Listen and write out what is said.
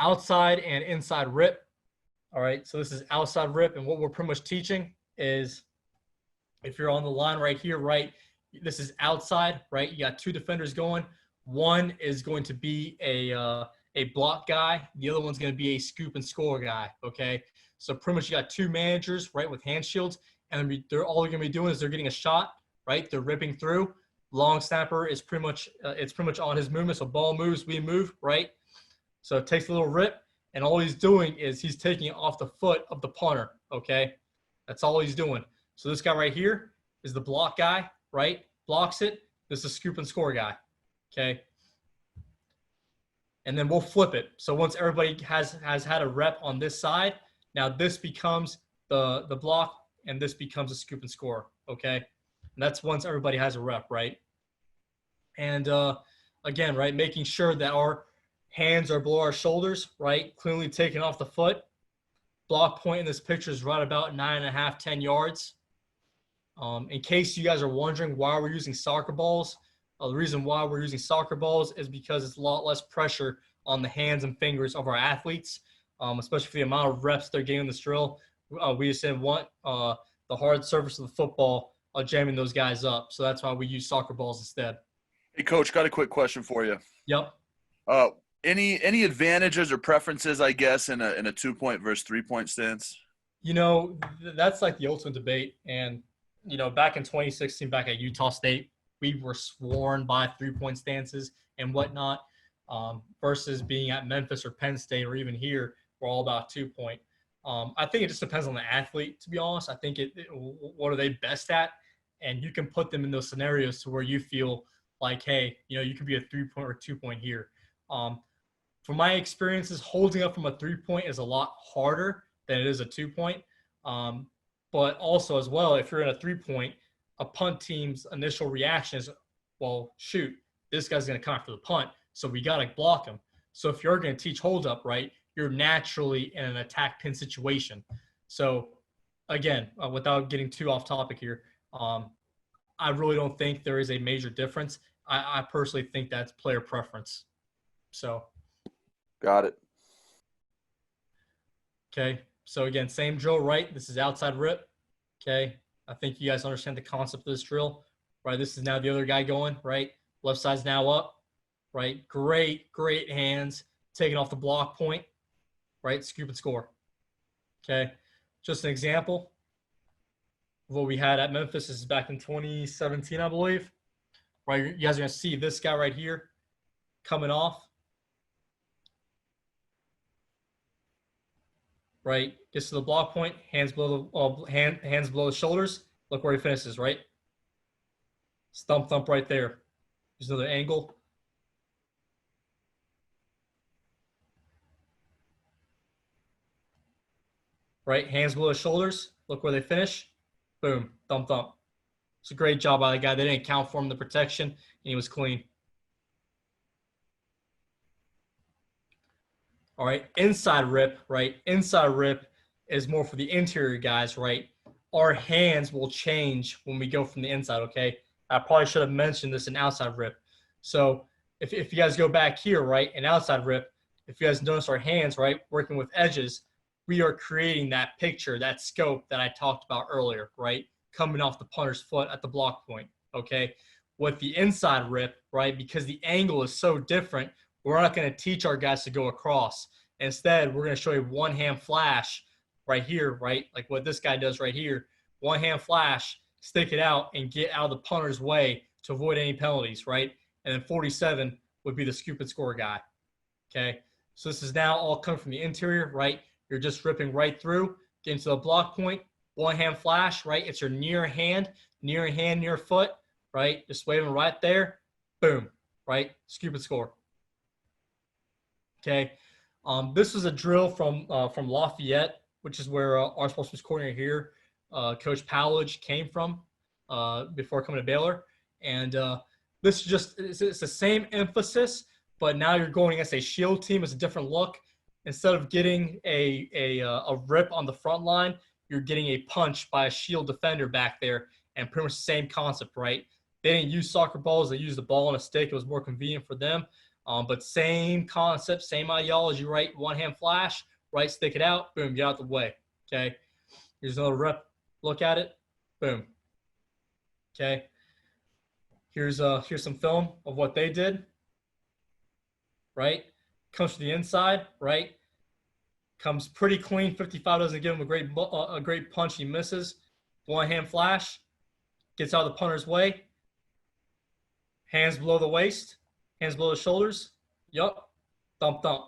outside and inside rip. All right, so this is outside rip, and what we're pretty much teaching is if you're on the line right here, right, this is outside, right? You got two defenders going. One is going to be a block guy. The other one's going to be a scoop and score guy, okay? So pretty much you got two managers, right, with hand shields, and they're all they're going to be doing is they're getting a shot, right? They're ripping through. Long snapper is pretty much on his movement. So ball moves, we move, right? So it takes a little rip, and all he's doing is he's taking it off the foot of the punter, okay? That's all he's doing. So this guy right here is the block guy, right? Blocks it. This is a scoop and score guy, okay? And then we'll flip it. So once everybody has had a rep on this side, now this becomes the block, and this becomes a scoop and score, okay? And that's once everybody has a rep, right? And again, right, making sure that our hands are below our shoulders, right? Cleanly taking off the foot. Block point in this picture is right about 9.5, 10 yards. In case you guys are wondering why we're using soccer balls, the reason why we're using soccer balls is because it's a lot less pressure on the hands and fingers of our athletes, especially for the amount of reps they're getting in this drill. We just didn't want the hard surface of the football jamming those guys up. So that's why we use soccer balls instead. Hey, Coach, got a quick question for you. Yep. Any advantages or preferences, I guess, in a 2-point versus 3-point stance? You know, that's like the ultimate debate. And, you know, back in 2016, back at Utah State, we were sworn by 3-point stances and whatnot, versus being at Memphis or Penn State or even here, we're all about 2-point. I think it just depends on the athlete, to be honest. I think what are they best at? And you can put them in those scenarios to where you feel like, hey, you know, you could be a 3-point or 2-point here. From my experiences, holding up from a 3-point is a lot harder than it is a 2-point. But also as well, if you're in a 3-point, a punt team's initial reaction is, well, shoot, this guy's going to come after the punt, so we got to block him. So if you're going to teach hold up, right, you're naturally in an attack pin situation. So again, without getting too off topic here, I really don't think there is a major difference. I personally think that's player preference. So. Got it. Okay. So again, same drill, right? This is outside rip. Okay. I think you guys understand the concept of this drill, right? This is now the other guy going, right? Left side's now up, right? Great hands, taking off the block point, right? Scoop and score. Okay. Just an example of what we had at Memphis. This is back in 2017, I believe, right? You guys are going to see this guy right here coming off, right? Gets to the block point, hands below the shoulders. Look where he finishes, right? Thump right there. There's another angle. Right, hands below the shoulders. Look where they finish. Boom, thump. It's a great job by the guy. They didn't count for him the protection, and he was clean. All right, inside rip, right? Inside rip is more for the interior guys, right? Our hands will change when we go from the inside, okay? I probably should have mentioned this in outside rip. So if you guys go back here, right, in outside rip, if you guys notice our hands, right, working with edges, we are creating that picture, that scope that I talked about earlier, right, coming off the punter's foot at the block point, okay? With the inside rip, right, because the angle is so different, we're not going to teach our guys to go across. Instead, we're going to show you one-hand flash right here, right, like what this guy does right here. One-hand flash, stick it out, and get out of the punter's way to avoid any penalties, right? And then 47 would be the scoop and score guy, okay? So this is now all coming from the interior, right? You're just ripping right through, getting to the block point, one-hand flash, right? It's your near hand, near foot, right? Just waving right there, boom, right? Scoop and score. Okay, this was a drill from Lafayette, which is where our specialist coordinator here, Coach Powledge, came from before coming to Baylor. And this is just it's the same emphasis, but now you're going against a shield team. It's a different look. Instead of getting a rip on the front line, you're getting a punch by a shield defender back there, and pretty much the same concept, right? They didn't use soccer balls. They used the ball and a stick. It was more convenient for them. But same concept, same ideology, right? One hand flash, right, stick it out, boom, get out the way. Okay. Here's another rep. Look at it. Boom. Okay. Here's some film of what they did. Right. Comes to the inside. Right. Comes pretty clean. 55 doesn't give him a great punch. He misses. One hand flash. Gets out of the punter's way. Hands below the waist. Hands below the shoulders. Yup. Thump thump.